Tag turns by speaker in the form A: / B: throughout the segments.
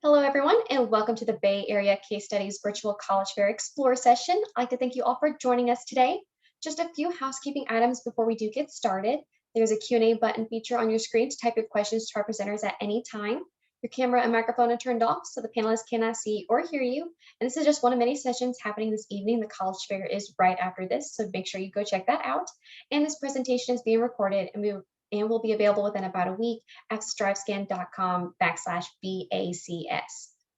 A: Hello, everyone, and welcome to the Bay Area Case Studies Virtual College Fair Explore session. I'd like to thank you all for joining us today. Just a few housekeeping items before we do get started. There's a Q&A button feature on your screen to type your questions to our presenters at any time. Your camera and microphone are turned off so the panelists cannot see or hear you. And this is just one of many sessions happening this evening. The College Fair is right after this, so make sure you go check that out. And this presentation is being recorded and will be available within about a week at strivescan.com/BACS. We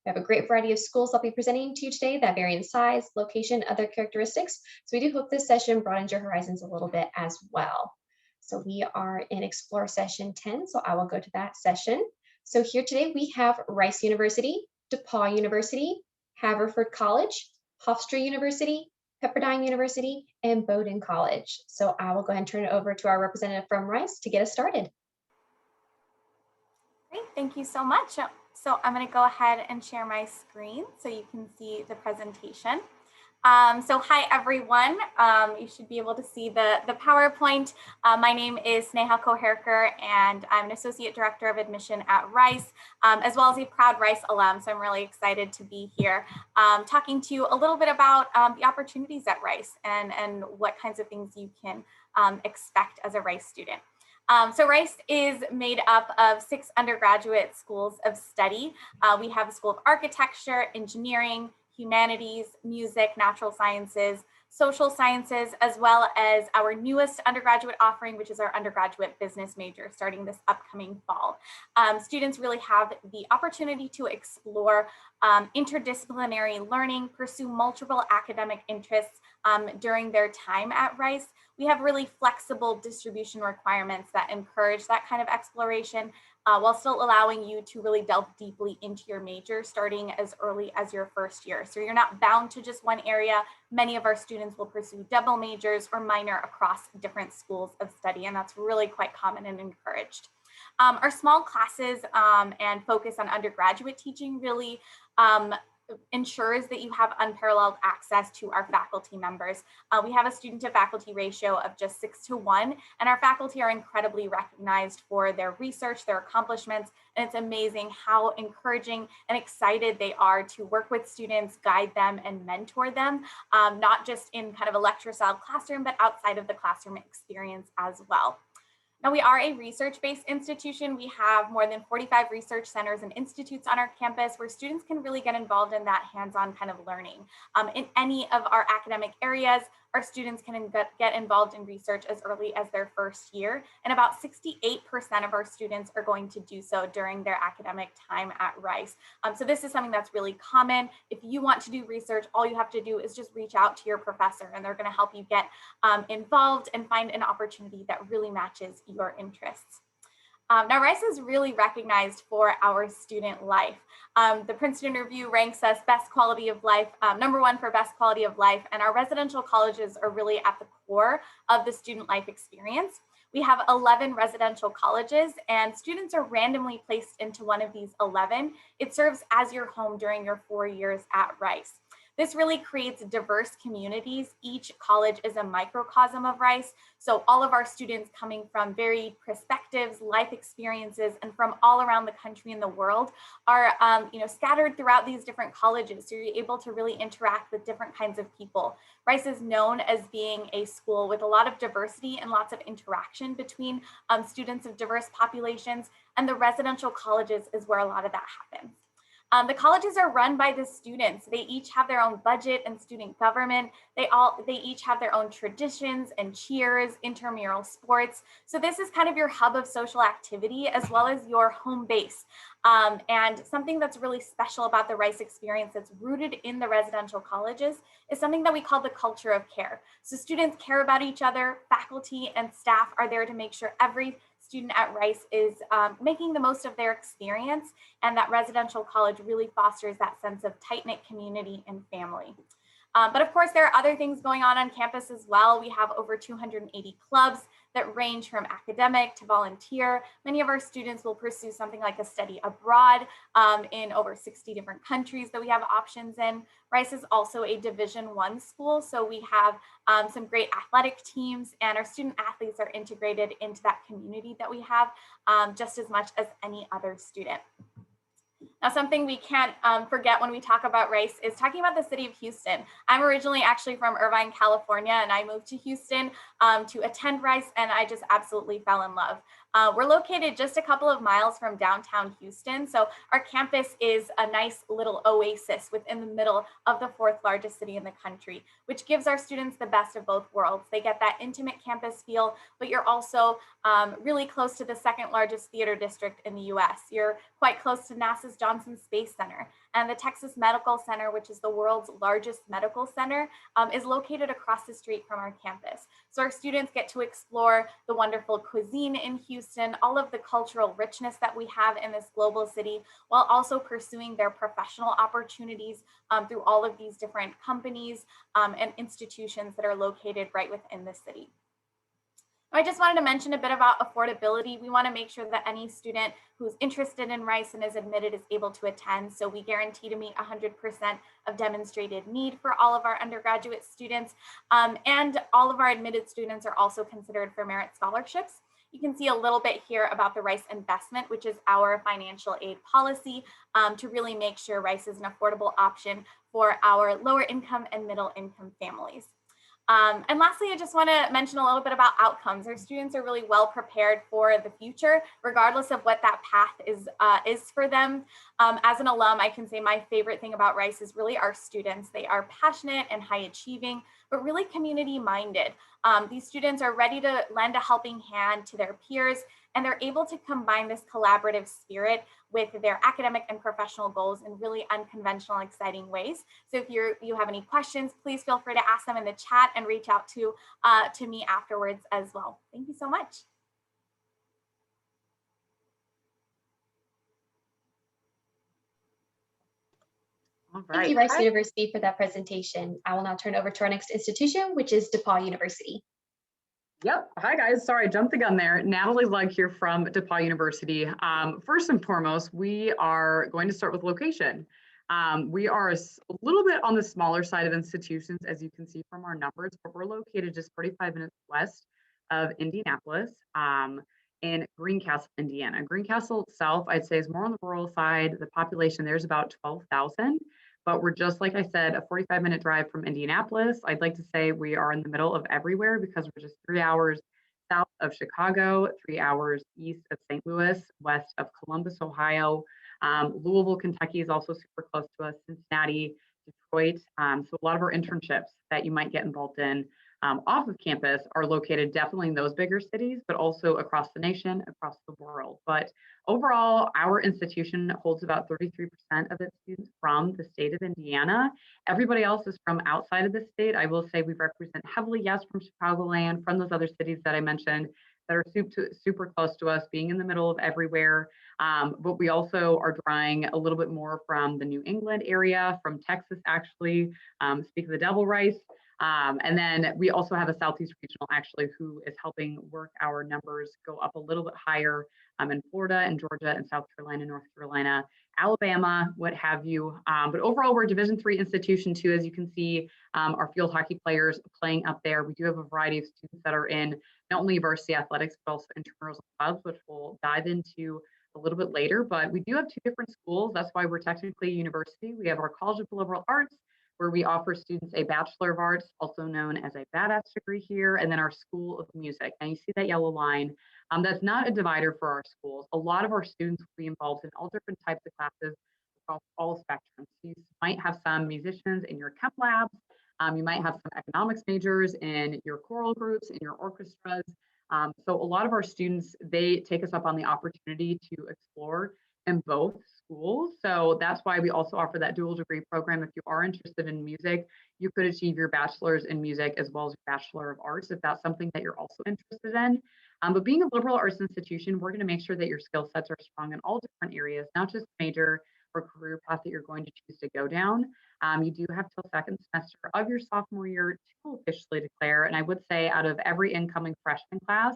A: have a great variety of schools I'll be presenting to you today that vary in size, location, other characteristics. So we do hope this session broadens your horizons a little bit as well. So we are in Explore Session 10, so I will go to that session. So here today we have Rice University, DePaul University, Haverford College, Hofstra University, Pepperdine University, and Bowdoin College. So I will go ahead and turn it over to our representative from Rice to get us started.
B: Great, thank you so much. So I'm going to go ahead and share my screen so you can see the presentation. So hi everyone, you should be able to see the PowerPoint. My name is Sneha Koherkar and I'm an Associate Director of Admission at Rice, as well as a proud Rice alum. So I'm really excited to be here talking to you a little bit about the opportunities at Rice and what kinds of things you can expect as a Rice student. So Rice is made up of 6 undergraduate schools of study. We have a School of Architecture, Engineering, Humanities, Music, Natural Sciences, Social Sciences, as well as our newest undergraduate offering, which is our undergraduate business major starting this upcoming fall. Students really have the opportunity to explore interdisciplinary learning, pursue multiple academic interests during their time at Rice. We have really flexible distribution requirements that encourage that kind of exploration while still allowing you to really delve deeply into your major starting as early as your first year. So you're not bound to just one area. Many of our students will pursue double majors or minor across different schools of study, and that's really quite common and encouraged. Our small classes and focus on undergraduate teaching really ensures that you have unparalleled access to our faculty members. We have a student to faculty ratio of just 6:1, and our faculty are incredibly recognized for their research, their accomplishments, and it's amazing how encouraging and excited they are to work with students, guide them, and mentor them, not just in kind of a lecture style classroom, but outside of the classroom experience as well. Now, we are a research-based institution. We have more than 45 research centers and institutes on our campus where students can really get involved in that hands-on kind of learning. In any of our academic areas, our students can get involved in research as early as their first year, and about 68% of our students are going to do so during their academic time at Rice. So this is something that's really common. If you want to do research, all you have to do is just reach out to your professor and they're going to help you get involved and find an opportunity that really matches your interests. Now, Rice is really recognized for our student life. The Princeton Review ranks us best quality of life, #1 for best quality of life, and our residential colleges are really at the core of the student life experience. We have 11 residential colleges, and students are randomly placed into one of these 11. It serves as your home during your 4 years at Rice. This really creates diverse communities. Each college is a microcosm of Rice. So all of our students coming from varied perspectives, life experiences, and from all around the country and the world are scattered throughout these different colleges. So you're able to really interact with different kinds of people. Rice is known as being a school with a lot of diversity and lots of interaction between students of diverse populations, and the residential colleges is where a lot of that happens. The colleges are run by the students. They each have their own budget and student government. They each have their own traditions and cheers, intramural sports. So this is kind of your hub of social activity as well as your home base. And something that's really special about the Rice experience that's rooted in the residential colleges is something that we call the culture of care. So students care about each other. Faculty and staff are there to make sure every student at Rice is making the most of their experience, and that residential college really fosters that sense of tight-knit community and family. But of course, there are other things going on campus as well. We have over 280 clubs that range from academic to volunteer. Many of our students will pursue something like a study abroad in over 60 different countries that we have options in. Rice is also a Division I school, so we have some great athletic teams, and our student athletes are integrated into that community that we have just as much as any other student. Now, something we can't forget when we talk about Rice is talking about the city of Houston. I'm originally actually from Irvine, California, and I moved to Houston to attend Rice, and I just absolutely fell in love. We're located just a couple of miles from downtown Houston, so our campus is a nice little oasis within the middle of the fourth largest city in the country, which gives our students the best of both worlds. They get that intimate campus feel, but you're also really close to the second largest theater district in the US. You're quite close to NASA's Johnson Space Center, and the Texas Medical Center, which is the world's largest medical center, is located across the street from our campus. So our students get to explore the wonderful cuisine in Houston, all of the cultural richness that we have in this global city, while also pursuing their professional opportunities through all of these different companies and institutions that are located right within the city. I just wanted to mention a bit about affordability. We want to make sure that any student who's interested in Rice and is admitted is able to attend. So we guarantee to meet 100% of demonstrated need for all of our undergraduate students. And all of our admitted students are also considered for merit scholarships. You can see a little bit here about the Rice investment, which is our financial aid policy to really make sure Rice is an affordable option for our lower income and middle income families. And lastly, I just want to mention a little bit about outcomes. Our students are really well prepared for the future, regardless of what that path is for them. As an alum, I can say my favorite thing about Rice is really our students. They are passionate and high achieving, but really community minded. These students are ready to lend a helping hand to their peers, and they're able to combine this collaborative spirit with their academic and professional goals in really unconventional, exciting ways. So if you have any questions, please feel free to ask them in the chat and reach out to me afterwards as well. Thank you so much.
A: All right. Thank you, Rice University, for that presentation. I will now turn over to our next institution, which is DePaul University.
C: Yep. Hi, guys. Sorry, I jumped the gun there. Natalie Lugg here from DePaul University. First and foremost, we are going to start with location. We are a little bit on the smaller side of institutions, as you can see from our numbers, but we're located just 45 minutes west of Indianapolis in Greencastle, Indiana. Greencastle itself, I'd say, is more on the rural side. The population there is about 12,000. But we're just, like I said, a 45-minute drive from Indianapolis. I'd like to say we are in the middle of everywhere because we're just 3 hours south of Chicago, 3 hours east of St. Louis, west of Columbus, Ohio. Louisville, Kentucky is also super close to us, Cincinnati, Detroit. So a lot of our internships that you might get involved in off of campus are located definitely in those bigger cities, but also across the nation, across the world. But overall, our institution holds about 33% of its students from the state of Indiana. Everybody else is from outside of the state. I will say we represent heavily, yes, from Chicagoland, from those other cities that I mentioned that are super close to us, being in the middle of everywhere. But we also are drawing a little bit more from the New England area, from Texas, actually, speak of the devil, Rice. And then we also have a Southeast Regional, actually, who is helping work our numbers go up a little bit higher in Florida and Georgia and South Carolina, North Carolina, Alabama, what have you. But overall, we're a Division III institution too, as you can see, our field hockey players playing up there. We do have a variety of students that are in not only varsity athletics, but also intramurals and clubs, which we'll dive into a little bit later. But we do have two different schools. That's why we're technically a university. We have our College of Liberal Arts, where we offer students a Bachelor of Arts, also known as a badass degree here, and then our School of Music. And you see that yellow line. That's not a divider for our schools. A lot of our students will be involved in all different types of classes across all spectrums. So you might have some musicians in your chem labs. You might have some economics majors in your choral groups, in your orchestras. So a lot of our students, they take us up on the opportunity to explore in both schools. So that's why we also offer that dual degree program. If you are interested in music, you could achieve your bachelor's in music as well as your Bachelor of Arts if that's something that you're also interested in. But being a liberal arts institution, we're going to make sure that your skill sets are strong in all different areas, not just major or career path that you're going to choose to go down. You do have till second semester of your sophomore year to officially declare. And I would say out of every incoming freshman class,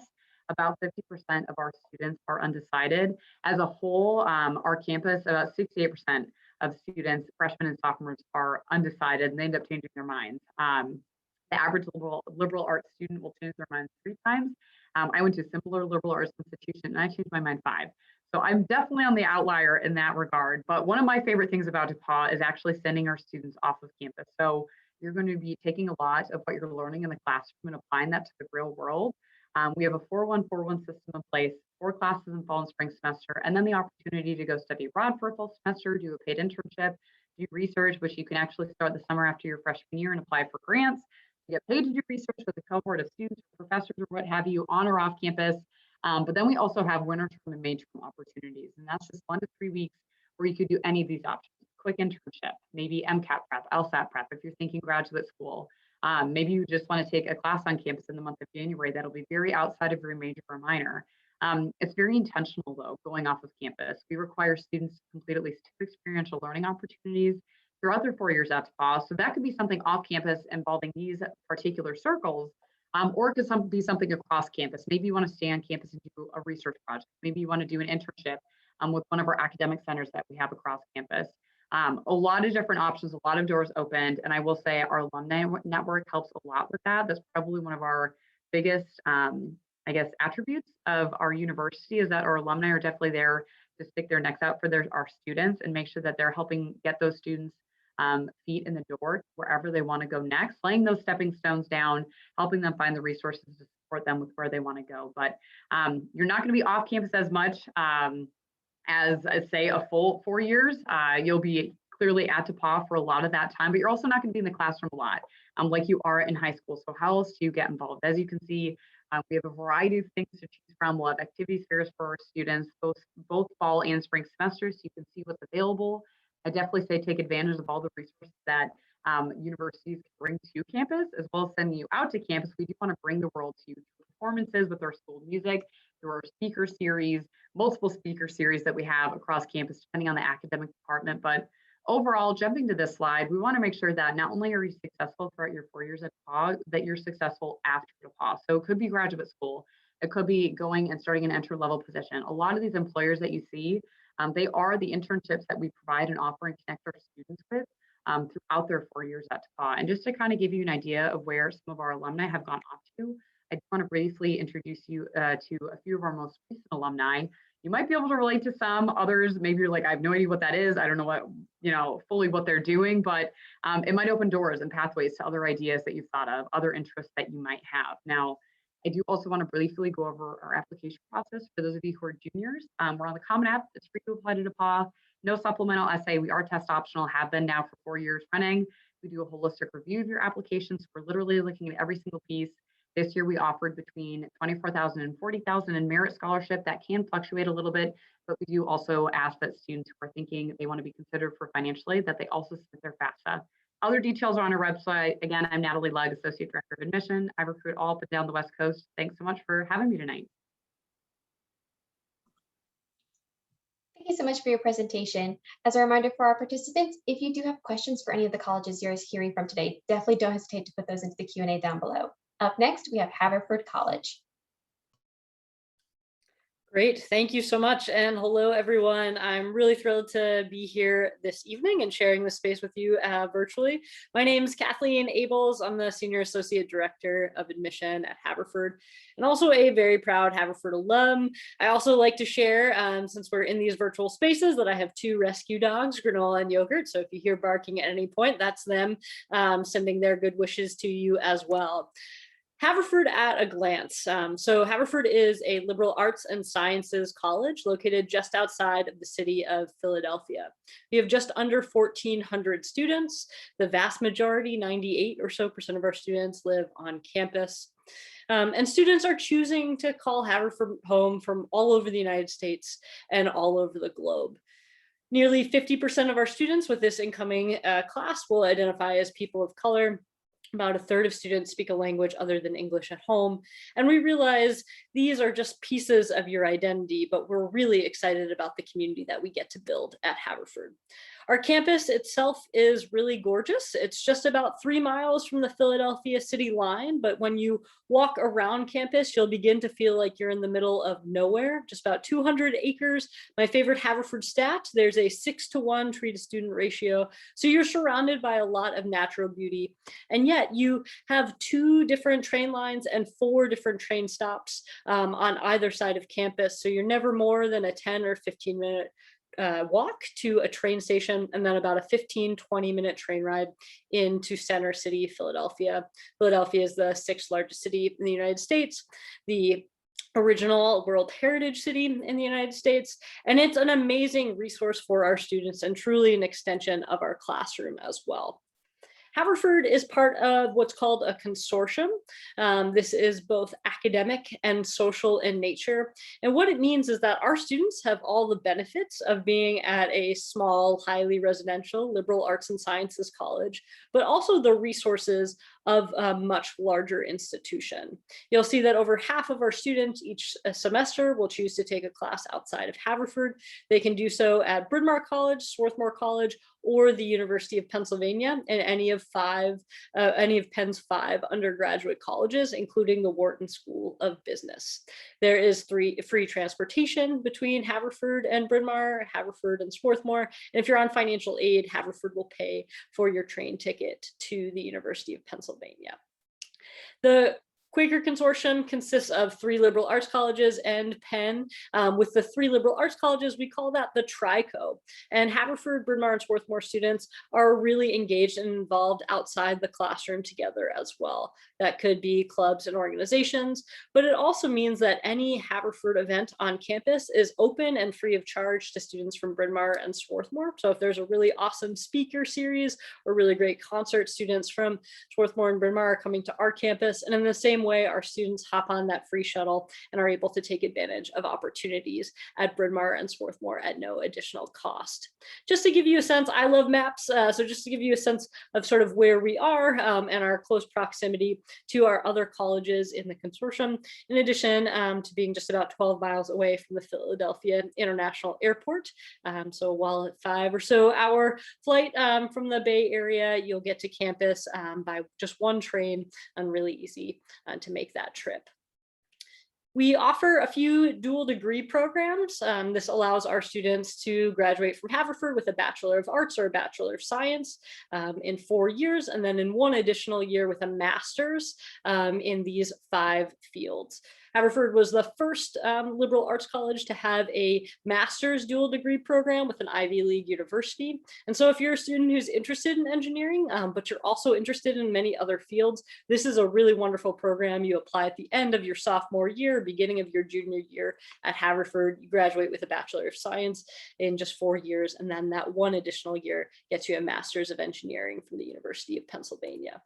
C: about 50% of our students are undecided. As a whole, our campus, about 68% of students, freshmen and sophomores, are undecided, and they end up changing their minds. The average liberal arts student will change their mind 3 times. I went to a similar liberal arts institution, and I changed my mind 5. So I'm definitely on the outlier in that regard. But one of my favorite things about DePauw is actually sending our students off of campus. So you're going to be taking a lot of what you're learning in the classroom and applying that to the real world. We have a 4-1-4-1 system in place, 4 classes in fall and spring semester, and then the opportunity to go study abroad for a full semester, do a paid internship, do research, which you can actually start the summer after your freshman year and apply for grants. You get paid to do research with a cohort of students, or professors, or what have you, on or off campus. But then we also have winter term and May term opportunities, and that's just 1 to 3 weeks where you could do any of these options. Quick internship, maybe MCAT prep, LSAT prep if you're thinking graduate school. Maybe you just want to take a class on campus in the month of January that'll be very outside of your major or minor. It's very intentional though, going off of campus. We require students to complete at least 2 experiential learning opportunities throughout their 4 years at DePauw. So that could be something off campus involving these particular circles, or it could be something across campus. Maybe you want to stay on campus and do a research project. Maybe you want to do an internship with one of our academic centers that we have across campus. A lot of different options, a lot of doors opened. And I will say our alumni network helps a lot with that. That's probably one of our biggest, I guess, attributes of our university, is that our alumni are definitely there to stick their necks out for our students and make sure that they're helping get those students feet in the door wherever they want to go next, laying those stepping stones down, helping them find the resources to support them with where they want to go. But you're not going to be off campus as much as say a full 4 years. You'll be clearly at DePauw for a lot of that time, but you're also not going to be in the classroom a lot like you are in high school. So how else do you get involved? As you can see, we have a variety of things to choose from. We'll have activities fairs for our students, both fall and spring semesters, so you can see what's available. I definitely say take advantage of all the resources that universities can bring to campus, as well as sending you out to campus. We do want to bring the world to you through performances with our school music, through our speaker series, multiple speaker series that we have across campus, depending on the academic department. But overall, jumping to this slide, we want to make sure that not only are you successful throughout your 4 years at DePauw, that you're successful after DePauw. So it could be graduate school. It could be going and starting an entry-level position. A lot of these employers that you see, they are the internships that we provide and offer and connect our students with throughout their 4 years at DePauw. And just to kind of give you an idea of where some of our alumni have gone off to, I just want to briefly introduce you to a few of our most recent alumni. You might be able to relate to some, others, maybe you're like, I have no idea what that is. I don't know what, fully what they're doing, but it might open doors and pathways to other ideas that you've thought of, other interests that you might have. Now, I do also want to briefly go over our application process for those of you who are juniors. We're on the Common App. It's free to apply to DePauw. No supplemental essay. We are test optional, have been now for 4 years running. We do a holistic review of your applications. We're literally looking at every single piece. This year we offered between $24,000 and $40,000 in merit scholarship. That can fluctuate a little bit, but we do also ask that students who are thinking they want to be considered for financial aid, that they also submit their FAFSA. Other details are on our website. Again, I'm Natalie Lugg, Associate Director of Admission. I recruit all up and down the West Coast. Thanks so much for having me tonight.
A: Thank you so much for your presentation. As a reminder for our participants, if you do have questions for any of the colleges you're hearing from today, definitely don't hesitate to put those into the Q&A down below. Up next, we have Haverford College.
D: Great, thank you so much. And hello, everyone. I'm really thrilled to be here this evening and sharing this space with you virtually. My name is Kathleen Abels. I'm the Senior Associate Director of Admission at Haverford, and also a very proud Haverford alum. I also like to share, since we're in these virtual spaces, that I have 2 rescue dogs, Granola and Yogurt. So if you hear barking at any point, that's them sending their good wishes to you as well. Haverford at a glance. So Haverford is a liberal arts and sciences college located just outside of the city of Philadelphia. We have just under 1,400 students. The vast majority, 98% or so of our students, live on campus. And students are choosing to call Haverford home from all over the United States and all over the globe. Nearly 50% of our students with this incoming class will identify as people of color. About a third of students speak a language other than English at home. And we realize these are just pieces of your identity, but we're really excited about the community that we get to build at Haverford. Our campus itself is really gorgeous. It's just about 3 miles from the Philadelphia city line, but when you walk around campus, you'll begin to feel like you're in the middle of nowhere, just about 200 acres. My favorite Haverford stat, there's a 6-to-1 tree to student ratio. So you're surrounded by a lot of natural beauty. And yet forget, you have 2 different train lines and 4 different train stops on either side of campus. So you're never more than a 10 or 15-minute walk to a train station, and then about a 15-20-minute train ride into Center City, Philadelphia. Philadelphia is the 6th largest city in the United States, the original World Heritage City in the United States, and it's an amazing resource for our students and truly an extension of our classroom as well. Haverford is part of what's called a consortium. This is both academic and social in nature. And what it means is that our students have all the benefits of being at a small, highly residential liberal arts and sciences college, but also the resources of a much larger institution. You'll see that over half of our students each semester will choose to take a class outside of Haverford. They can do so at Bryn Mawr College, Swarthmore College, or the University of Pennsylvania, and any of Penn's 5 undergraduate colleges, including the Wharton School of Business. There is free transportation between Haverford and Bryn Mawr, Haverford and Swarthmore, and if you're on financial aid, Haverford will pay for your train ticket to the University of Pennsylvania. The Quaker Consortium consists of 3 liberal arts colleges and Penn. With the 3 liberal arts colleges, we call that the TRICO. And Haverford, Bryn Mawr, and Swarthmore students are really engaged and involved outside the classroom together as well. That could be clubs and organizations, but it also means that any Haverford event on campus is open and free of charge to students from Bryn Mawr and Swarthmore. So if there's a really awesome speaker series or really great concert, students from Swarthmore and Bryn Mawr are coming to our campus, and in the same way, our students hop on that free shuttle and are able to take advantage of opportunities at Bryn Mawr and Swarthmore at no additional cost. Just to give you a sense, I love maps, so just to give you a sense of sort of where we are and our close proximity to our other colleges in the consortium, in addition to being just about 12 miles away from the Philadelphia International Airport. So while a 5 or so hour flight from the Bay Area, you'll get to campus by just 1 train and really easy to make that trip. We offer a few dual degree programs. This allows our students to graduate from Haverford with a Bachelor of Arts or a Bachelor of Science in 4 years, and then in 1 additional year with a master's in these 5 fields. Haverford was the first liberal arts college to have a master's dual degree program with an Ivy League university. And so if you're a student who's interested in engineering, but you're also interested in many other fields, this is a really wonderful program. You apply at the end of your sophomore year, beginning of your junior year at Haverford. You graduate with a Bachelor of Science in just 4 years, and then that 1 additional year gets you a Master's of Engineering from the University of Pennsylvania.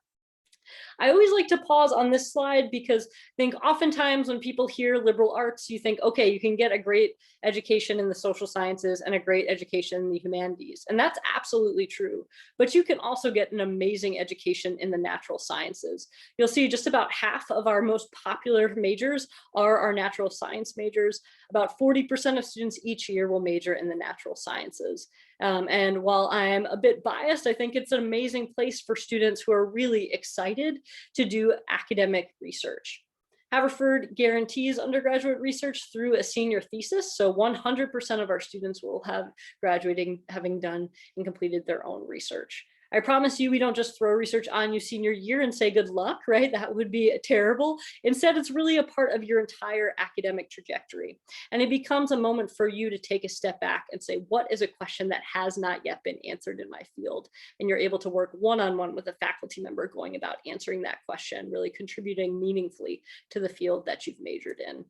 D: I always like to pause on this slide because I think oftentimes when people hear liberal arts, you think, okay, you can get a great education in the social sciences and a great education in the humanities. And that's absolutely true. But you can also get an amazing education in the natural sciences. You'll see just about half of our most popular majors are our natural science majors. About 40% of students each year will major in the natural sciences. And while I'm a bit biased, I think it's an amazing place for students who are really excited to do academic research. Haverford guarantees undergraduate research through a senior thesis. So 100% of our students will have graduating, having done and completed their own research. I promise you, we don't just throw research on you senior year and say good luck, right? That would be terrible. Instead, it's really a part of your entire academic trajectory. And it becomes a moment for you to take a step back and say, what is a question that has not yet been answered in my field? And you're able to work one-on-one with a faculty member going about answering that question, really contributing meaningfully to the field that you've majored in.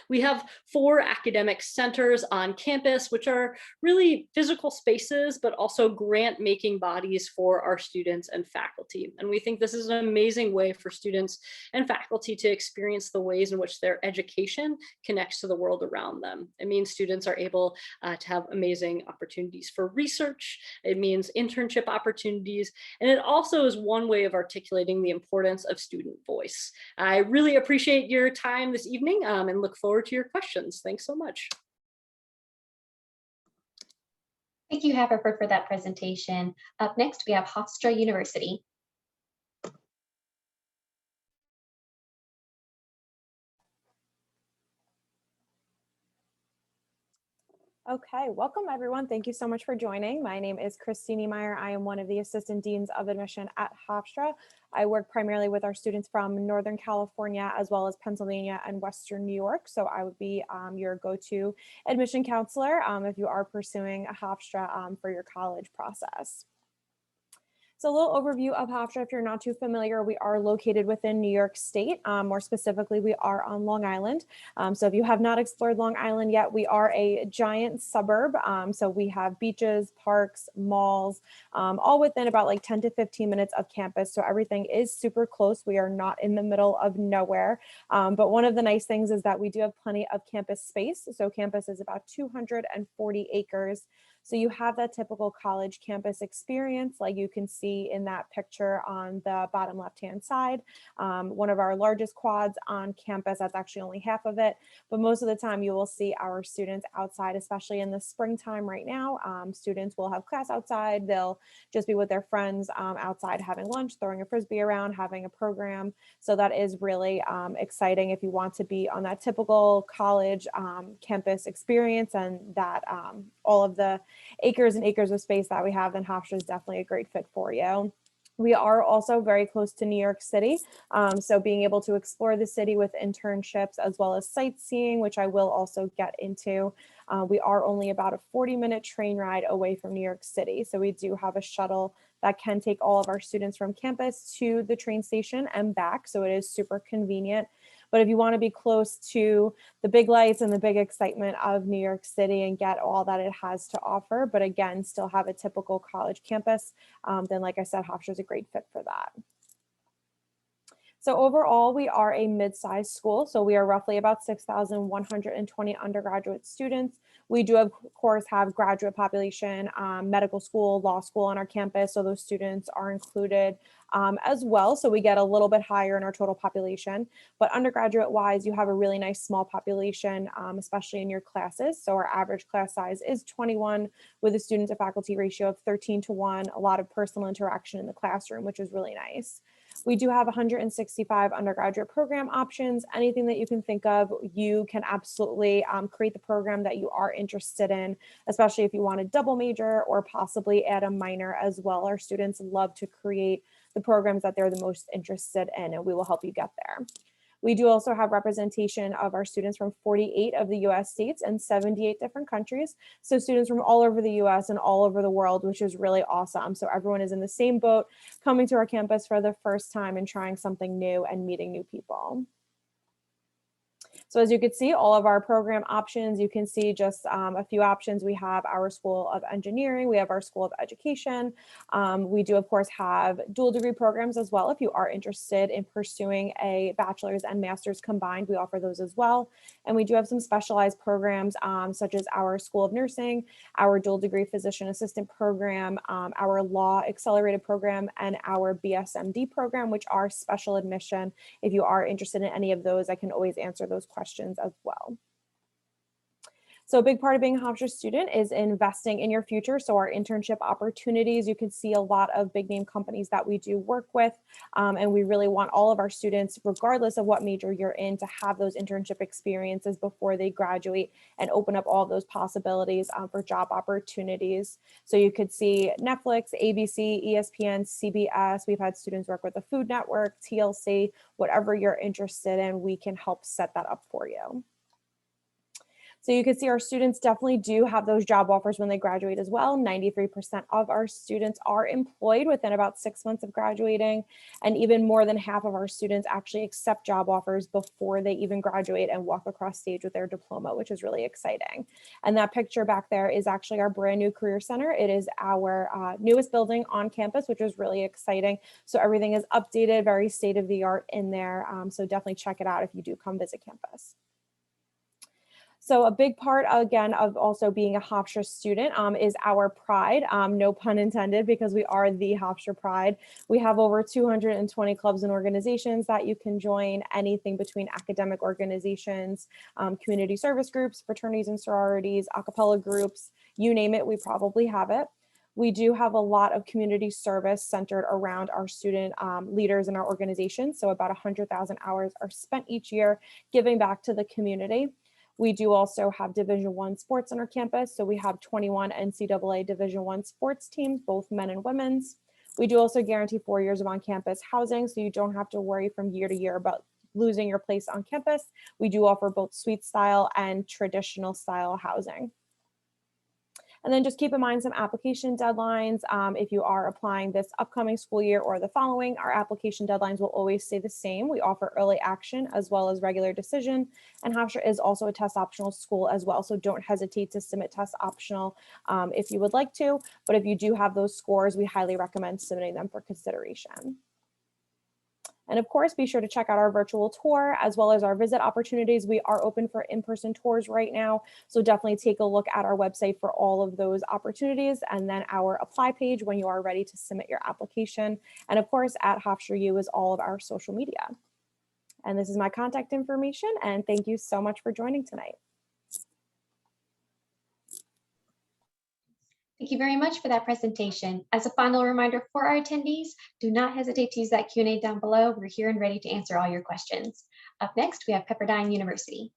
D: We have 4 academic centers on campus, which are really physical spaces, but also grant-making bodies for our students and faculty. And we think this is an amazing way for students and faculty to experience the ways in which their education connects to the world around them. It means students are able to have amazing opportunities for research. It means internship opportunities. And it also is one way of articulating the importance of student voice. I really appreciate your time this evening and look forward to your questions. Thanks so much.
A: Thank you, Haverford, for that presentation. Up next, we have Hofstra University.
E: Okay, welcome everyone. Thank you so much for joining. My name is Christine Niemeyer. I am one of the Assistant Deans of Admission at Hofstra. I work primarily with our students from Northern California as well as Pennsylvania and Western New York. So I would be your go-to admission counselor if you are pursuing a Hofstra for your college process. So a little overview of Hofstra, if you're not too familiar, we are located within New York State. More specifically, we are on Long Island. So if you have not explored Long Island yet, we are a giant suburb. So we have beaches, parks, malls, all within about like 10 to 15 minutes of campus. So everything is super close. We are not in the middle of nowhere. But one of the nice things is that we do have plenty of campus space. So campus is about 240 acres. So you have that typical college campus experience, like you can see in that picture on the bottom left-hand side. One of our largest quads on campus, that's actually only half of it, but most of the time you will see our students outside, especially in the springtime right now. Students will have class outside, they'll just be with their friends outside having lunch, throwing a Frisbee around, having a program. So that is really exciting if you want to be on that typical college campus experience and that all of the acres and acres of space that we have, then Hofstra is definitely a great fit for you. We are also very close to New York City, so being able to explore the city with internships as well as sightseeing, which I will also get into. We are only about a 40-minute train ride away from New York City, so we do have a shuttle that can take all of our students from campus to the train station and back, so it is super convenient. But if you want to be close to the big lights and the big excitement of New York City and get all that it has to offer, but again, still have a typical college campus, then like I said, Hofstra is a great fit for that. So overall, we are a mid-sized school. So we are roughly about 6,120 undergraduate students. We do, of course, have graduate population, medical school, law school on our campus. So those students are included as well. So we get a little bit higher in our total population. But undergraduate wise, you have a really nice small population, especially in your classes. So our average class size is 21 with a student to faculty ratio of 13:1, a lot of personal interaction in the classroom, which is really nice. We do have 165 undergraduate program options. Anything that you can think of, you can absolutely create the program that you are interested in, especially if you want a double major or possibly add a minor as well. Our students love to create the programs that they're the most interested in, and we will help you get there. We do also have representation of our students from 48 of the US states and 78 different countries. So students from all over the US and all over the world, which is really awesome. So everyone is in the same boat, coming to our campus for the first time and trying something new and meeting new people. So as you can see, all of our program options, you can see just a few options. We have our School of Engineering, we have our School of Education. We do, of course, have dual degree programs as well. If you are interested in pursuing a bachelor's and master's combined, we offer those as well. And we do have some specialized programs such as our School of Nursing, our dual degree physician assistant program, our law accelerated program, and our BSMD program, which are special admission. If you are interested in any of those, I can always answer those questions as well. So a big part of being a Hofstra student is investing in your future. So our internship opportunities, you can see a lot of big name companies that we do work with. And we really want all of our students, regardless of what major you're in, to have those internship experiences before they graduate and open up all those possibilities for job opportunities. So you could see Netflix, ABC, ESPN, CBS. We've had students work with the Food Network, TLC, whatever you're interested in, we can help set that up for you. So you can see our students definitely do have those job offers when they graduate as well. 93% of our students are employed within about 6 months of graduating, and even more than half of our students actually accept job offers before they even graduate and walk across stage with their diploma, which is really exciting. And that picture back there is actually our brand new Career Center. It is our newest building on campus, which is really exciting. So everything is updated, very state of the art in there. So definitely check it out if you do come visit campus. So a big part, again, of also being a Hofstra student is our pride, no pun intended, because we are the Hofstra Pride. We have over 220 clubs and organizations that you can join, anything between academic organizations, community service groups, fraternities and sororities, a cappella groups, you name it, we probably have it. We do have a lot of community service centered around our student leaders in our organization. So about 100,000 hours are spent each year giving back to the community. We do also have Division I sports on our campus. So we have 21 NCAA Division I sports teams, both men and women's. We do also guarantee 4 years of on-campus housing, so you don't have to worry from year to year about losing your place on campus. We do offer both suite style and traditional style housing. And then just keep in mind some application deadlines. If you are applying this upcoming school year or the following, our application deadlines will always stay the same. We offer early action as well as regular decision. And Hofstra is also a test optional school as well. So don't hesitate to submit test optional if you would like to. But if you do have those scores, we highly recommend submitting them for consideration. And of course, be sure to check out our virtual tour as well as our visit opportunities. We are open for in-person tours right now. So definitely take a look at our website for all of those opportunities, and then our apply page when you are ready to submit your application. And of course, at Hofstra U is all of our social media. And this is my contact information. And thank you so much for joining tonight.
A: Thank you very much for that presentation. As a final reminder for our attendees, do not hesitate to use that Q&A down below. We're here and ready to answer all your questions. Up next, we have Pepperdine University.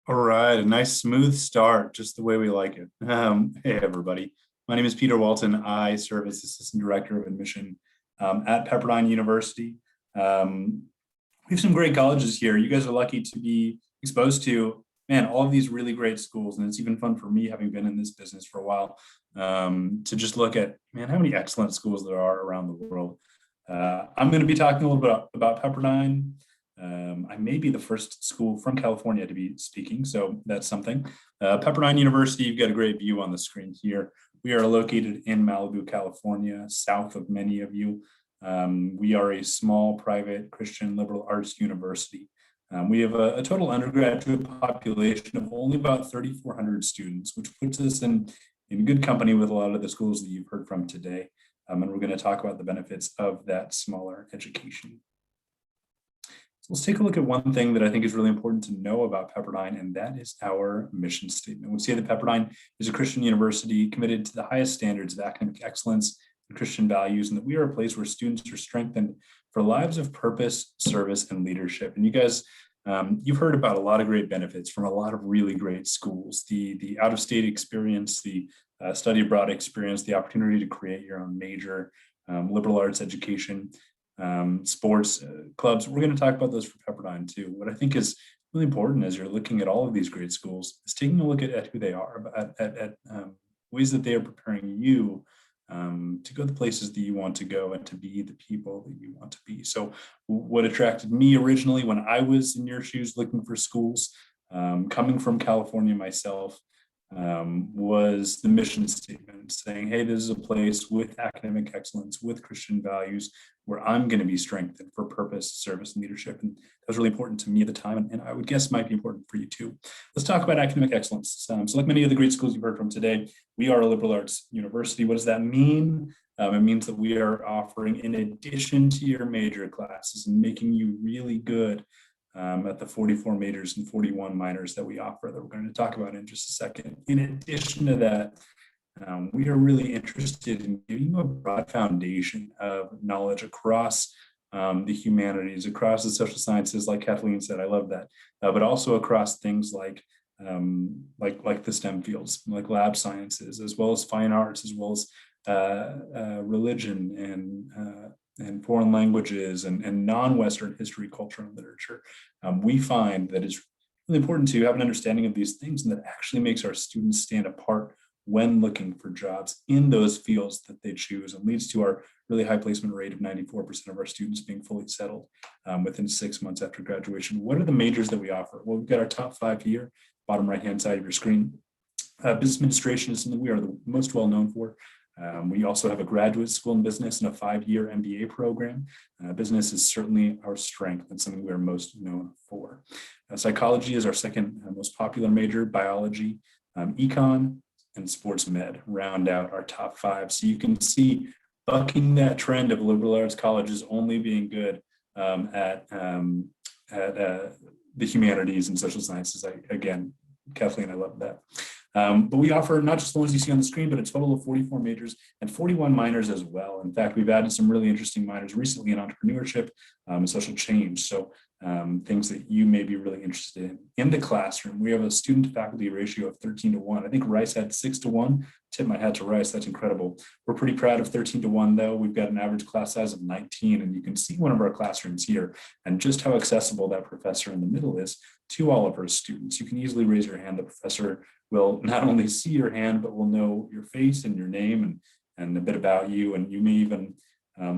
F: All right, a nice smooth start, just the way we like it. Hey, everybody. My name is Peter Walton. I serve as Assistant Director of Admission at Pepperdine University. We have some great colleges here. You guys are lucky to be exposed to, man, all of these really great schools. And it's even fun for me, having been in this business for a while, to just look at, man, how many excellent schools there are around the world. I'm going to be talking a little bit about Pepperdine. I may be the first school from California to be speaking, so that's something. Pepperdine University, you've got a great view on the screen here. We are located in Malibu, California, south of many of you. We are a small private Christian liberal arts university. We have a total undergraduate population of only about 3,400 students, which puts us in good company with a lot of the schools that you've heard from today. And we're going to talk about the benefits of that smaller education. So let's take a look at one thing that I think is really important to know about Pepperdine, and that is our mission statement. We say that Pepperdine is a Christian university committed to the highest standards of academic excellence and Christian values, and that we are a place where students are strengthened for lives of purpose, service, and leadership. And you guys, you've heard about a lot of great benefits from a lot of really great schools, the out-of-state experience, the study abroad experience, the opportunity to create your own major, liberal arts education, sports clubs. We're going to talk about those for Pepperdine too. What I think is really important as you're looking at all of these great schools is taking a look at who they are, at ways that they are preparing you to go the places that you want to go and to be the people that you want to be. So what attracted me originally when I was in your shoes looking for schools, coming from California myself, was the mission statement saying, hey, this is a place with academic excellence, with Christian values, where I'm going to be strengthened for purpose, service, and leadership. And that was really important to me at the time, and I would guess might be important for you too. Let's talk about academic excellence. So like many of the great schools you've heard from today, we are a liberal arts university. What does that mean? It means that we are offering, in addition to your major classes, and making you really good at the 44 majors and 41 minors that we offer, that we're going to talk about in just a second. In addition to that, we are really interested in giving you a broad foundation of knowledge across the humanities, across the social sciences, like Kathleen said. I love that, but also across things like the STEM fields, like lab sciences, as well as fine arts, as well as religion and foreign languages and non-Western history, culture, and literature. We find that it's really important to have an understanding of these things, and that actually makes our students stand apart when looking for jobs in those fields that they choose, and leads to our really high placement rate of 94% of our students being fully settled within 6 months after graduation. What are the majors that we offer? Well, we've got our top 5 here, bottom right-hand side of your screen. Business administration is something we are the most well known for. We also have a graduate school in business and a 5-year MBA program. Business is certainly our strength and something we are most known for. Psychology is our second most popular major. Biology, econ, and sports med round out our top 5. So you can see, bucking that trend of liberal arts colleges only being good at the humanities and social sciences. Again, Kathleen, I love that. But we offer not just the ones you see on the screen, but a total of 44 majors and 41 minors as well. In fact, we've added some really interesting minors recently in entrepreneurship and social change. So things that you may be really interested in the classroom. We have a student to faculty ratio of 13:1. I think Rice had 6:1. Tip my hat to Rice, that's incredible. We're pretty proud of 13:1 though. We've got an average class size of 19, and you can see one of our classrooms here and just how accessible that professor in the middle is to all of our students. You can easily raise your hand. The professor will not only see your hand, but will know your face and your name and a bit about you. And you may even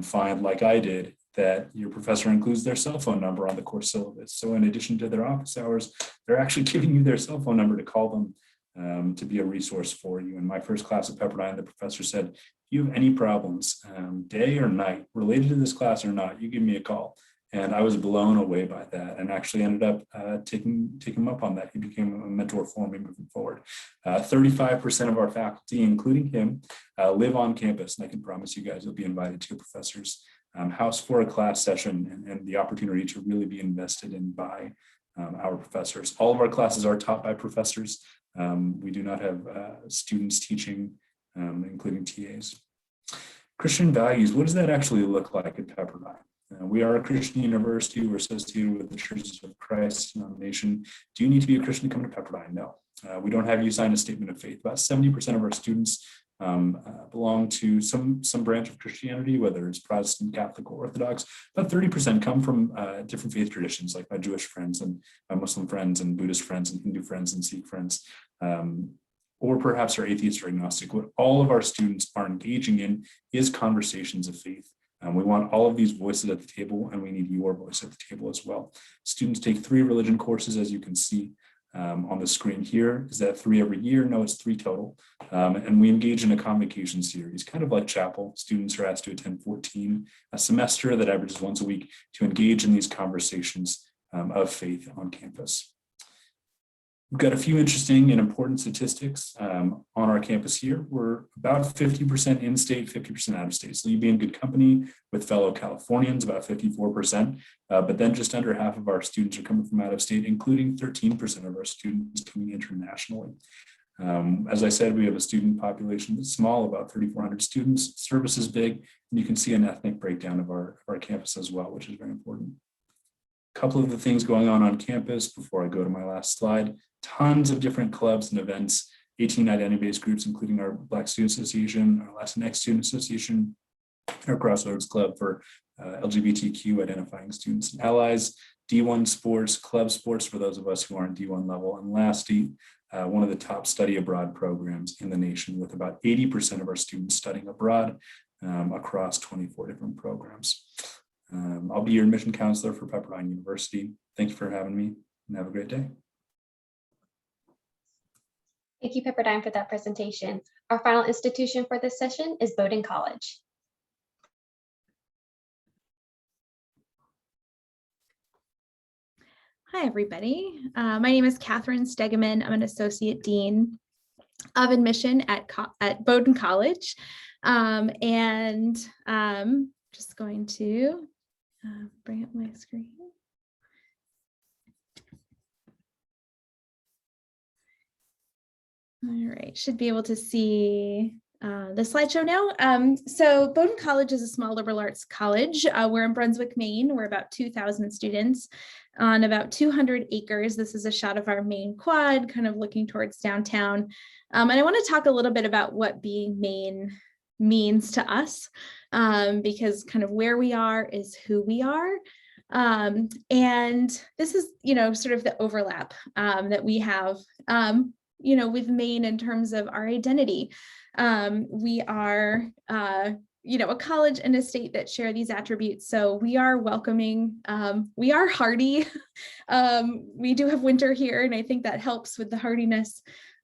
F: find, like I did, that your professor includes their cell phone number on the course syllabus. So in addition to their office hours, they're actually giving you their cell phone number to call them to be a resource for you. In my first class at Pepperdine, the professor said, if you have any problems, day or night, related to this class or not, you give me a call. And I was blown away by that and actually ended up taking him up on that. He became a mentor for me moving forward. 35% of our faculty, including him, live on campus. And I can promise you guys you'll be invited to a professor's house for a class session and the opportunity to really be invested in by our professors. All of our classes are taught by professors. We do not have students teaching, including TAs. Christian values, what does that actually look like at Pepperdine? We are a Christian university. We're associated with the Churches of Christ denomination. Do you need to be a Christian to come to Pepperdine? No. We don't have you sign a statement of faith. About 70% of our students belong to some branch of Christianity, whether it's Protestant, Catholic, or Orthodox. About 30% come from different faith traditions, like my Jewish friends and my Muslim friends and Buddhist friends and Hindu friends and Sikh friends, or perhaps are atheist or agnostic. What all of our students are engaging in is conversations of faith. We want all of these voices at the table, and we need your voice at the table as well. Students take 3 religion courses, as you can see on the screen here. Is that 3 every year? No, it's 3 total. And we engage in a convocation series, kind of like chapel. Students are asked to attend 14 a semester that averages once a week to engage in these conversations of faith on campus. We've got a few interesting and important statistics on our campus here. We're about 50% in-state, 50% out-of-state. So you'd be in good company with fellow Californians, about 54%, but then just under half of our students are coming from out-of-state, including 13% of our students coming internationally. As I said, we have a student population that's small, about 3,400 students. Service is big, and you can see an ethnic breakdown of our campus as well, which is very important. A couple of the things going on campus before I go to my last slide. Tons of different clubs and events, 18 identity-based groups, including our Black Student Association, our Latinx Student Association, our Crossroads Club for LGBTQ identifying students and allies, D1 sports, club sports for those of us who aren't D1 level, and lastly, one of the top study abroad programs in the nation with about 80% of our students studying abroad across 24 different programs. I'll be your admission counselor for Pepperdine University. Thank you for having me and have a great day.
A: Thank you, Pepperdine, for that presentation. Our final institution for this session is Bowdoin College.
G: Hi, everybody. My name is Catherine Stegeman. I'm an Associate Dean of Admission at Bowdoin College. Just going to bring up my screen. All right, should be able to see the slideshow now. So Bowdoin College is a small liberal arts college. We're in Brunswick, Maine. We're about 2,000 students on about 200 acres. This is a shot of our main quad, kind of looking towards downtown. And I want to talk a little bit about what being Maine means to us, because kind of where we are is who we are. And this is, sort of the overlap that we have, with Maine in terms of our identity. We are, a college and a state that share these attributes. So we are welcoming, we are hardy. We do have winter here, and I think that helps with the hardiness.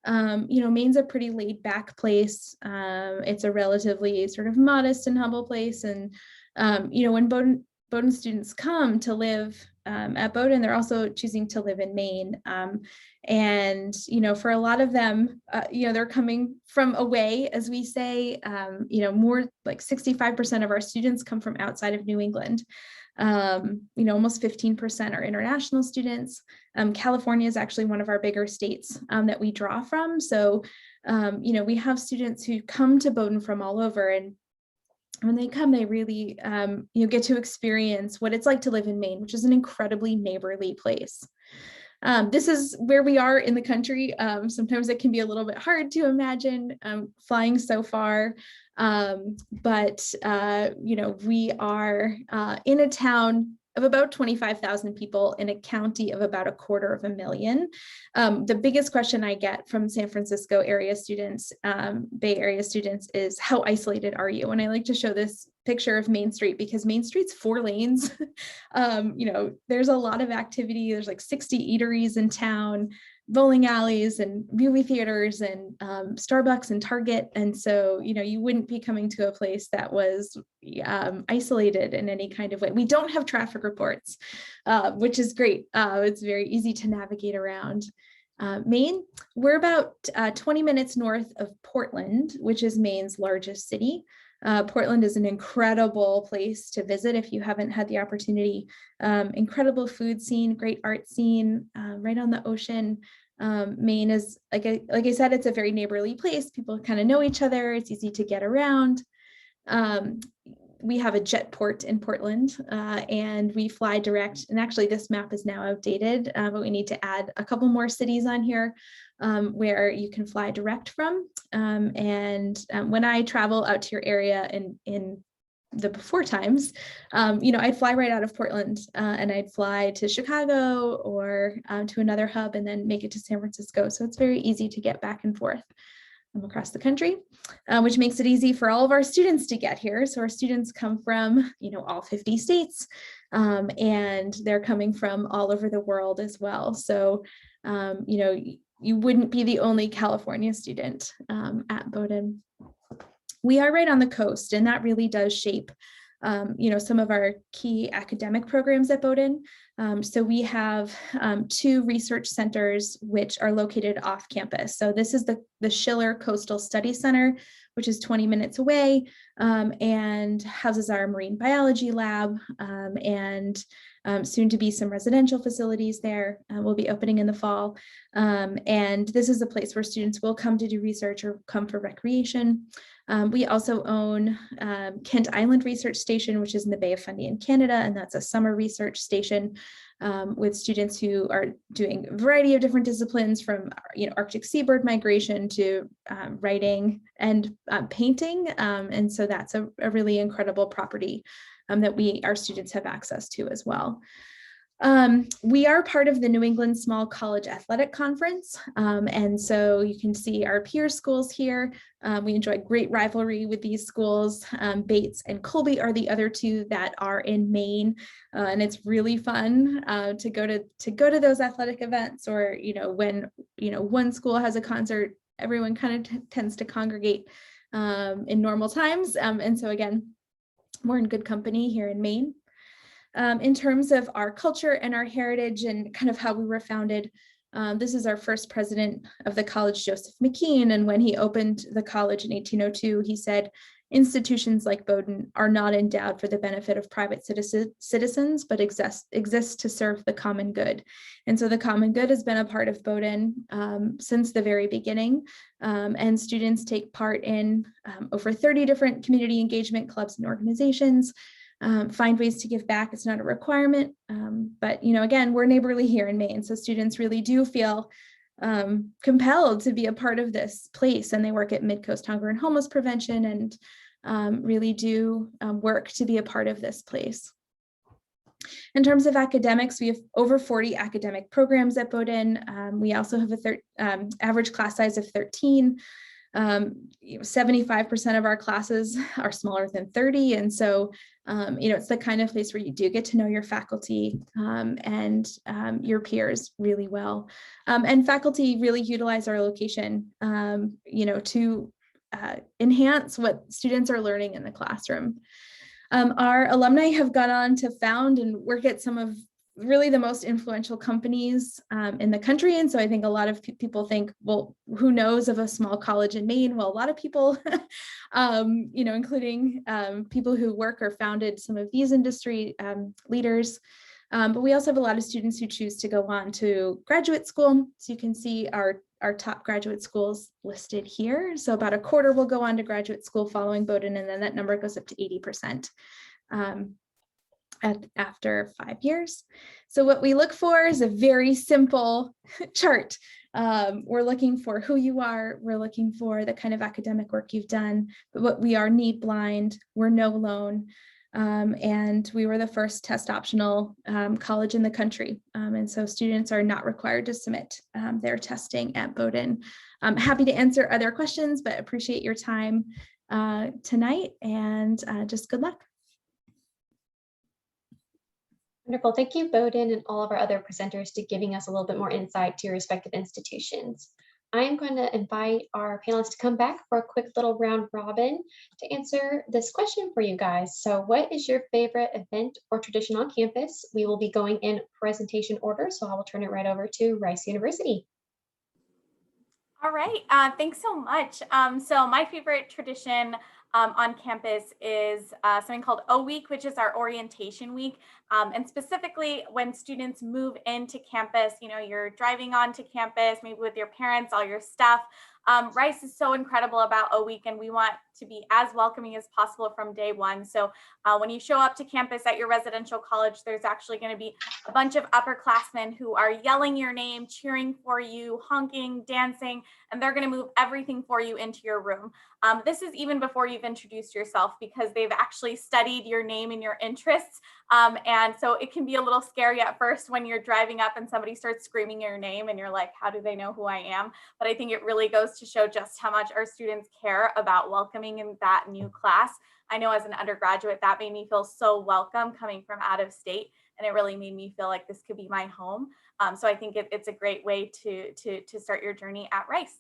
G: Maine's a pretty laid back place. It's a relatively sort of modest and humble place. And, when Bowdoin students come to live at Bowdoin, they're also choosing to live in Maine. And, for a lot of them, they're coming from away, as we say, more like 65% of our students come from outside of New England. Almost 15% are international students. California is actually one of our bigger states that we draw from. So, we have students who come to Bowdoin from all over, and when they come, they really get to experience what it's like to live in Maine, which is an incredibly neighborly place. This is where we are in the country. Sometimes it can be a little bit hard to imagine flying so far, but we are in a town of about 25,000 people in a county of about 250,000. The biggest question I get from San Francisco area students, Bay Area students, is how isolated are you? And I like to show this picture of Main Street because Main Street's 4 lanes. There's a lot of activity. There's like 60 eateries in town, bowling alleys and movie theaters and Starbucks and Target. And so, you wouldn't be coming to a place that was isolated in any kind of way. We don't have traffic reports, which is great. It's very easy to navigate around. Maine, we're about 20 minutes north of Portland, which is Maine's largest city. Portland is an incredible place to visit if you haven't had the opportunity. Incredible food scene, great art scene, right on the ocean. Maine is, like I said, it's a very neighborly place. People kind of know each other. It's easy to get around. We have a jet port in Portland, and we fly direct. And actually, this map is now outdated, but we need to add a couple more cities on here where you can fly direct from. When I travel out to your area in the before times, I'd fly right out of Portland and I'd fly to Chicago or to another hub and then make it to San Francisco. So it's very easy to get back and forth across the country, which makes it easy for all of our students to get here. So our students come from, all 50 states, and they're coming from all over the world as well. So, you wouldn't be the only California student at Bowdoin. We are right on the coast, and that really does shape, some of our key academic programs at Bowdoin. So we have 2 research centers which are located off campus. So this is the Schiller Coastal Study Center, which is 20 minutes away, and houses our marine biology lab, and soon to be some residential facilities there will be opening in the fall. And this is a place where students will come to do research or come for recreation. We also own Kent Island Research Station, which is in the Bay of Fundy in Canada, and that's a summer research station with students who are doing a variety of different disciplines, from Arctic seabird migration to writing and painting. And so that's a really incredible property that our students have access to as well. We are part of the New England Small College Athletic Conference. And so you can see our peer schools here. We enjoy great rivalry with these schools. Bates and Colby are the other 2 that are in Maine. And it's really fun to go to those athletic events, or, when, one school has a concert, everyone kind of tends to congregate in normal times. And so again, we're in good company here in Maine. In terms of our culture and our heritage and kind of how we were founded, this is our first president of the college, Joseph McKean. And when he opened the college in 1802, he said, "Institutions like Bowdoin are not endowed for the benefit of private citizens, but exist to serve the common good." And so the common good has been a part of Bowdoin since the very beginning. And students take part in over 30 different community engagement clubs and organizations. Find ways to give back. It's not a requirement, but again, we're neighborly here in Maine, so students really do feel compelled to be a part of this place, and they work at Mid-Coast Hunger and Homeless Prevention and really do work to be a part of this place. In terms of academics, we have over 40 academic programs at Bowdoin. We also have a average class size of 13. 75% of our classes are smaller than 30. And so, it's the kind of place where you do get to know your faculty and your peers really well. And faculty really utilize our location, to enhance what students are learning in the classroom. Our alumni have gone on to found and work at some of really the most influential companies in the country. And so I think a lot of people think, well, who knows of a small college in Maine? Well, a lot of people, including people who work or founded some of these industry leaders. But we also have a lot of students who choose to go on to graduate school. So you can see our top graduate schools listed here. So about a quarter will go on to graduate school following Bowdoin, and then that number goes up to 80%. After 5 years. So what we look for is a very simple chart. We're looking for who you are. We're looking for the kind of academic work you've done, but what we are need blind, we're no loan. And we were the first test optional college in the country. And so students are not required to submit their testing at Bowdoin. I'm happy to answer other questions, but appreciate your time tonight, and just good luck.
A: Wonderful. Thank you, Bowdoin, and all of our other presenters to giving us a little bit more insight to your respective institutions. I am going to invite our panelists to come back for a quick little round robin to answer this question for you guys. So what is your favorite event or tradition on campus? We will be going in presentation order, so I will turn it right over to Rice University.
B: All right, thanks so much. So my favorite tradition on campus is something called O Week, which is our orientation week. And specifically when students move into campus, you're driving onto campus, maybe with your parents, all your stuff. Rice is so incredible about O Week, and we want to be as welcoming as possible from day one. So when you show up to campus at your residential college, there's actually going to be a bunch of upperclassmen who are yelling your name, cheering for you, honking, dancing, and they're going to move everything for you into your room. This is even before you've introduced yourself, because they've actually studied your name and your interests. And so it can be a little scary at first when you're driving up and somebody starts screaming your name and you're like, how do they know who I am? But I think it really goes to show just how much our students care about welcoming in that new class. I know as an undergraduate, that made me feel so welcome coming from out of state. And it really made me feel like this could be my home. So I think it's a great way to start your journey at Rice.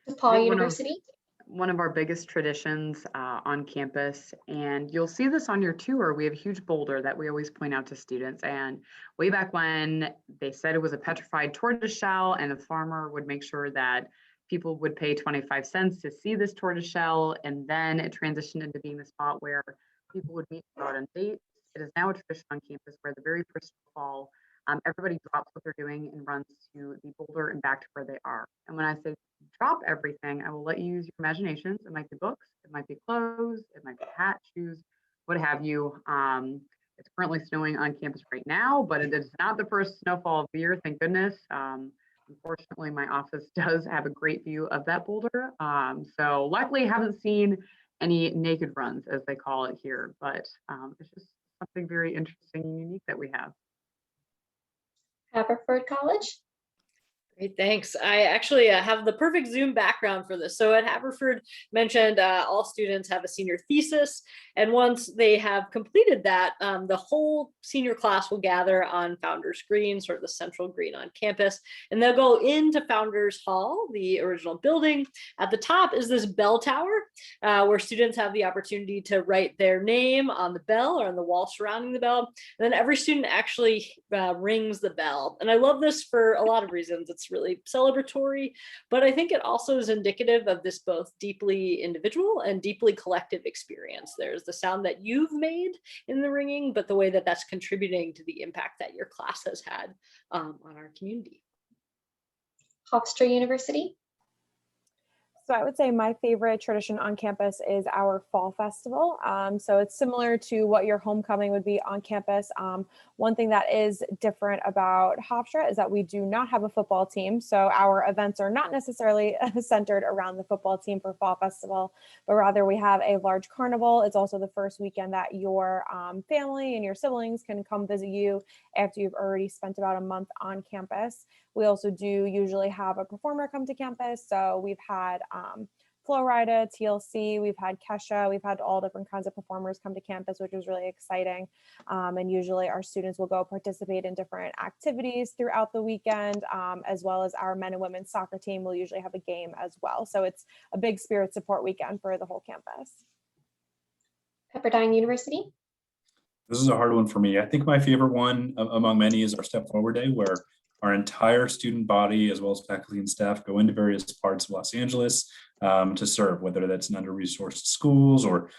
A: DePaul University.
C: One of our biggest traditions on campus, and you'll see this on your tour, we have a huge boulder that we always point out to students. And way back when, they said it was a petrified tortoise shell, and the farmer would make sure that people would pay 25 cents to see this tortoise shell, and then it transitioned into being the spot where people would meet to go out on dates. It is now a tradition on campus where the very first fall, everybody drops what they're doing and runs to the boulder and back to where they are. And when I say drop everything, I will let you use your imaginations. It might be books, it might be clothes, it might be hat, shoes, what have you. It's currently snowing on campus right now, but it is not the first snowfall of the year, thank goodness. Unfortunately, my office does have a great view of that boulder. So luckily, I haven't seen any naked runs, as they call it here, but it's just something very interesting and unique that we have.
A: Haverford College.
D: Great, thanks. I actually have the perfect Zoom background for this. So at Haverford, mentioned all students have a senior thesis, and once they have completed that, the whole senior class will gather on Founders Green, sort of the central green on campus, and they'll go into Founders Hall, the original building. At the top is this bell tower, where students have the opportunity to write their name on the bell or on the wall surrounding the bell. And then every student actually rings the bell. And I love this for a lot of reasons. It's really celebratory, but I think it also is indicative of this both deeply individual and deeply collective experience. There's the sound that you've made in the ringing, but the way that that's contributing to the impact that your class has had on our community.
A: Hofstra University.
E: So I would say my favorite tradition on campus is our fall festival. So it's similar to what your homecoming would be on campus. One thing that is different about Hofstra is that we do not have a football team. So our events are not necessarily centered around the football team for fall festival, but rather we have a large carnival. It's also the first weekend that your family and your siblings can come visit you after you've already spent about a month on campus. We also do usually have a performer come to campus. So we've had Flo Rida, TLC, we've had Kesha, we've had all different kinds of performers come to campus, which is really exciting. And usually our students will go participate in different activities throughout the weekend, as well as our men and women's soccer team will usually have a game as well. So it's a big spirit support weekend for the whole campus.
A: Pepperdine University.
F: This is a hard one for me. I think my favorite one among many is our Step Forward Day, where our entire student body, as well as faculty and staff, go into various parts of Los Angeles to serve, whether that's in under-resourced schools or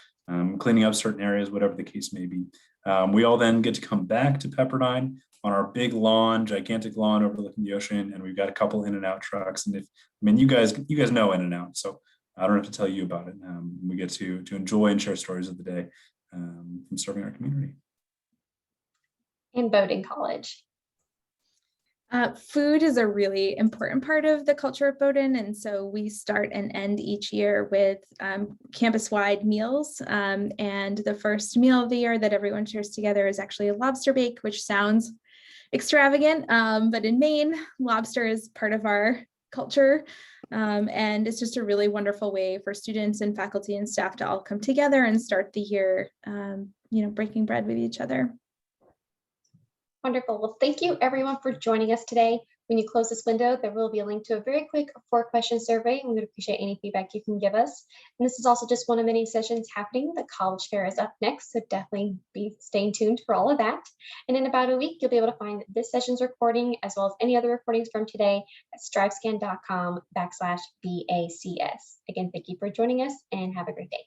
F: cleaning up certain areas, whatever the case may be. We all then get to come back to Pepperdine on our big lawn, gigantic lawn overlooking the ocean, and we've got a couple In-N-Out trucks. And you guys know In-N-Out, so I don't have to tell you about it. We get to enjoy and share stories of the day from serving our community.
A: And Bowdoin College.
G: Food is a really important part of the culture of Bowdoin, and so we start and end each year with campus-wide meals. And the first meal of the year that everyone shares together is actually a lobster bake, which sounds extravagant, but in Maine, lobster is part of our culture. And it's just a really wonderful way for students and faculty and staff to all come together and start the year, breaking bread with each other.
A: Wonderful. Well, thank you everyone for joining us today. When you close this window, there will be a link to a very quick 4-question survey. We would appreciate any feedback you can give us. And this is also just one of many sessions happening. The college fair is up next, so definitely be staying tuned for all of that. And in about a week, you'll be able to find this session's recording as well as any other recordings from today at strivescan.com/BACS. Again, thank you for joining us and have a great day.